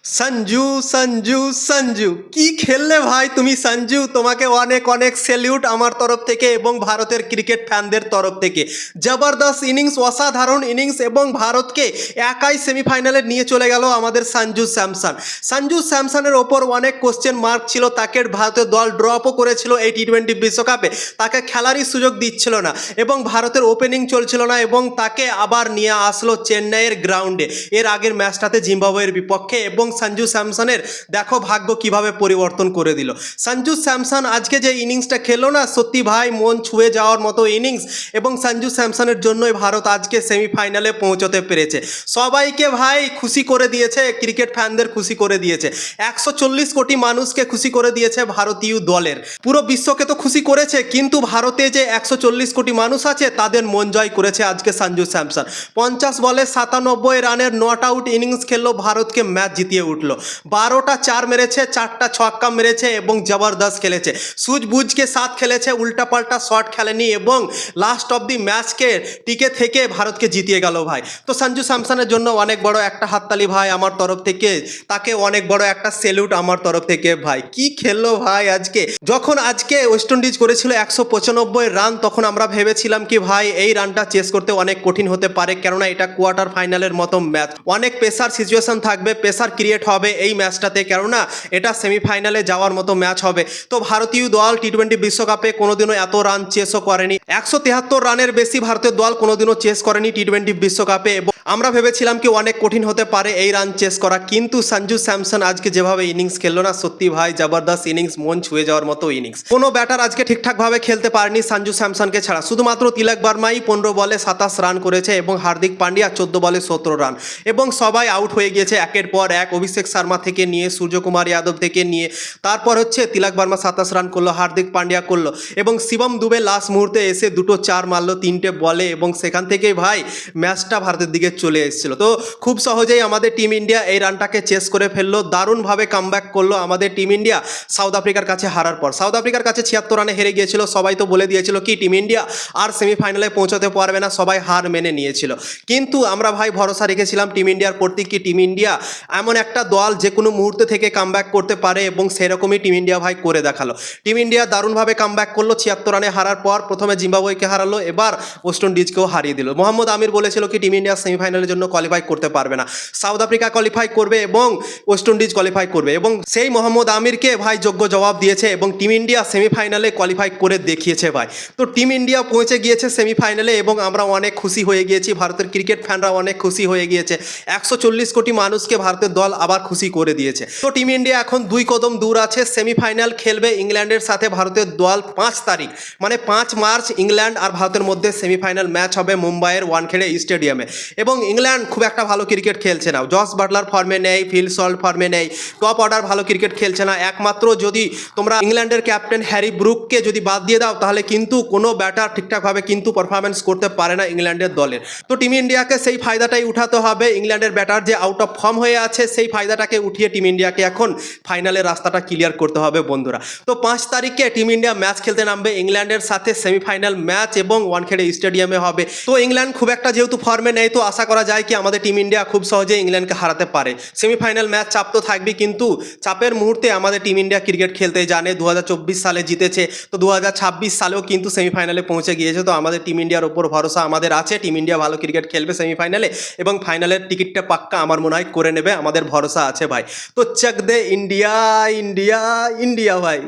সঞ্জু সঞ্জু সঞ্জু কি খেললে ভাই তুমি সঞ্জু, তোমাকে অনেক অনেক স্যালিউট আমার তরফ থেকে এবং ভারতের ক্রিকেট ফ্যানদের তরফ থেকে। জবরদস্ত ইনিংস, অসাধারণ ইনিংস এবং ভারতকে একাই সেমিফাইনালে নিয়ে চলে গেল আমাদের সঞ্জু স্যামসন। সঞ্জু স্যামসনের ওপর অনেক কোশ্চেন মার্ক ছিল, তাকে ভারতের দল ড্রপও করেছিল এই টি-20 বিশ্বকাপে, তাকে খেলারই সুযোগ দিচ্ছিল না এবং ভারতের ওপেনিং চলছিল না এবং তাকে আবার নিয়ে আসলো চেন্নাইয়ের গ্রাউন্ডে এর আগের ম্যাচটাতে জিম্বাবুয়ের বিপক্ষে এবং সঞ্জু স্যামসনের দেখো ভাগ্য কিভাবে পরিবর্তন করে দিল। সঞ্জু স্যামসন আজকে যে ইনিংসটা খেললো না, সত্যি ভাই মন ছুঁয়ে যাওয়ার মতো ইনিংস এবং সঞ্জু স্যামসনের জন্যই ভারত আজকে সেমিফাইনালে পৌঁছতে পেরেছে। সবাইকে ভাই খুশি করে দিয়েছে, ক্রিকেট ফ্যানদের খুশি করে দিয়েছে, 140 কোটি মানুষকে খুশি করে দিয়েছে ভারতীয় দলের। পুরো বিশ্বকে তো খুশি করেছে, কিন্তু ভারতে যে 140 কোটি মানুষ আছে তাদের মন জয় করেছে আজকে সঞ্জু স্যামসন। 50 বলে 97 রানের নট আউট ইনিংস খেললো, ভারতকে ম্যাচ জিতিয়ে উঠলো। 12টা 4 মেরেছে, 4টা ছক্কা মেরেছে এবং জবরদস্ত খেলেছে, সুঝবুঝকে সাথ খেলেছে, উল্টাপাল্টা শট খেলেনি এবং লাস্ট অব দি ম্যাচকে টিকে থেকে ভারতকে জিতিয়ে গেল ভাই। তো সঞ্জু স্যামসনের জন্য অনেক বড় একটা হাততালি ভাই আমার তরফ থেকে, তাকে অনেক বড় একটা স্যালুট আমার তরফ থেকে ভাই। কি খেললো ভাই আজকে। যখন আজকে ওয়েস্ট ইন্ডিজ করেছিল 195 রান, তখন আমরা ভেবেছিলাম কি ভাই এই রানটা চেস করতে অনেক কঠিন হতে পারে, কেননা এটা কোয়ার্টার ফাইনালের মতো ম্যাচ, অনেক প্রেসার সিচুয়েশন থাকবে, প্রেসার ক্রিয়েট হবে এই ম্যাচটাতে, কেননা এটা সেমিফাইনালে যাওয়ার মতো ম্যাচ হবে। তো ভারতীয় দল টি-20 বিশ্বকাপে কোনোদিনও এত রান চেসও করেনি, 173 রানের বেশি ভারতের দল কোনোদিনও চেস করেনি টি-20 বিশ্বকাপে এবং আমরা ভেবেছিলাম কি অনেক কঠিন হতে পারে এই রান চেস করা, কিন্তু সঞ্জু স্যামসন আজকে যেভাবে ইনিংস খেললো না, সত্যি ভাই জবরদস্ত ইনিংস, মন ছুঁয়ে যাওয়ার মতো ইনিংস। কোনো ব্যাটার আজকে ঠিকঠাকভাবে খেলতে পারেনি সঞ্জু স্যামসনকে ছাড়া, শুধুমাত্র তিলক বর্মাই 15 বলে 27 রান করেছে এবং হার্দিক পান্ডিয়া 14 বলে 17 রান এবং সবাই আউট হয়ে গিয়েছে একের পর এক, অভিষেক শর্মা থেকে নিয়ে সূর্যকুমার যাদব থেকে নিয়ে, তারপর হচ্ছে তিলক বর্মা 27 রান করলো, হার্দিক পান্ডিয়া করলো এবং শিবম দুবে লাস্ট মুহূর্তে এসে দুটো 4 মারলো 3টে বলে এবং সেখান থেকেই ভাই ম্যাচটা ভারতের দিকে চলে এসেছিল। তো খুব সহজেই আমাদের টিম ইন্ডিয়া এই রানটাকে চেস করে ফেললো, দারুণভাবে কামব্যাক করলো আমাদের টিম ইন্ডিয়া সাউথ আফ্রিকার কাছে হারার পর। সাউথ আফ্রিকার কাছে 76 রানে হেরে গিয়েছিল, সবাই তো বলে দিয়েছিল কি টিম ইন্ডিয়া আর সেমিফাইনালে পৌঁছতে পারবে না, সবাই হার মেনে নিয়েছিল, কিন্তু আমরা ভাই ভরসা রেখেছিলাম টিম ইন্ডিয়ার প্রতি কি টিম ইন্ডিয়া এমন একটা দল যে কোনো মুহূর্তে থেকে কামব্যাক করতে পারে এবং সেরকমই টিম ইন্ডিয়া ভাই করে দেখালো। টিম ইন্ডিয়া দারুণভাবে কামব্যাক করলো, 76 রানে হারার পর প্রথমে জিম্বাবুয়েকে হারালো, এবার ওয়েস্ট ইন্ডিজকেও হারিয়ে দিল। মোহাম্মদ আমির বলেছিল কি টিম ইন্ডিয়া সেমিফাইনালের জন্য কোয়ালিফাই করতে পারবে না, সাউথ আফ্রিকা কোয়ালিফাই করবে এবং ওয়েস্ট ইন্ডিজ কোয়ালিফাই করবে এবং সেই মোহাম্মদ আমিরকে ভাই যোগ্য জবাব দিয়েছে এবং টিম ইন্ডিয়া সেমিফাইনালে কোয়ালিফাই করে দেখিয়েছে ভাই। তো টিম ইন্ডিয়া পৌঁছে গিয়েছে সেমিফাইনালে এবং আমরা অনেক খুশি হয়ে গিয়েছি, ভারতের ক্রিকেট ফ্যানরা অনেক খুশি হয়ে গিয়েছে, 140 কোটি মানুষকে ভারতের দল আবার খুশি করে দিয়েছে। তো টিম ইন্ডিয়া এখন 2 কদম দূর আছে, সেমিফাইনাল খেলবে ইংল্যান্ডের সাথে ভারতের দল 5 তারিখ, মানে 5 মার্চ ইংল্যান্ড আর ভারতের মধ্যে সেমিফাইনাল ম্যাচ হবে মুম্বাইয়ের ওয়ানখেড়ে স্টেডিয়ামে এবং ইংল্যান্ড খুব একটা ভালো ক্রিকেট খেলছে না, জস বাটলার ফর্মে নেই, ফিল সল্ট ফর্মে নেই, টপ অর্ডার ভালো ক্রিকেট খেলছে না, একমাত্র যদি তোমরা ইংল্যান্ডের ক্যাপ্টেন হ্যারি ব্রুককে যদি বাদ দিয়ে দাও তাহলে কিন্তু কোনো ব্যাটার ঠিকঠাকভাবে কিন্তু পারফরমেন্স করতে পারে না ইংল্যান্ডের দলের। তো টিম ইন্ডিয়াকে সেই ফায়দাটাই উঠাতে হবে, ইংল্যান্ডের ব্যাটার যে আউট অফ ফর্ম হয়ে আছে সেই ফায়দাটাকে উঠিয়ে টিম ইন্ডিয়াকে এখন ফাইনালের রাস্তাটা ক্লিয়ার করতে হবে বন্ধুরা। তো 5 তারিখে টিম ইন্ডিয়া ম্যাচ খেলতে নামবে ইংল্যান্ডের সাথে, সেমিফাইনাল ম্যাচ এবং ওয়ানখেড়ে স্টেডিয়ামে হবে। তো ইংল্যান্ড খুব একটা যেহেতু ফর্মে নেই, তো আশা করা যায় কি আমাদের টিম ইন্ডিয়া খুব সহজে ইংল্যান্ডকে হারাতে পারে। সেমিফাইনাল ম্যাচ চাপ তো থাকবে, কিন্তু চাপের মুহূর্তে আমাদের টিম ইন্ডিয়া ক্রিকেট খেলতে জানে, 2024 সালে জিতেছে, তো 2026 সালেও কিন্তু সেমিফাইনালে পৌঁছে গিয়েছে। তো আমাদের টিম ইন্ডিয়ার ওপর ভরসা আমাদের আছে, টিম ইন্ডিয়া ভালো ক্রিকেট খেলবে সেমিফাইনালে এবং ফাইনালের টিকিটটা পাক্কা আমার মনে হয় করে নেবে, আমাদের ভরসা আছে ভাই। তো চেক দে ইন্ডিয়া ইন্ডিয়া ইন্ডিয়া ভাই।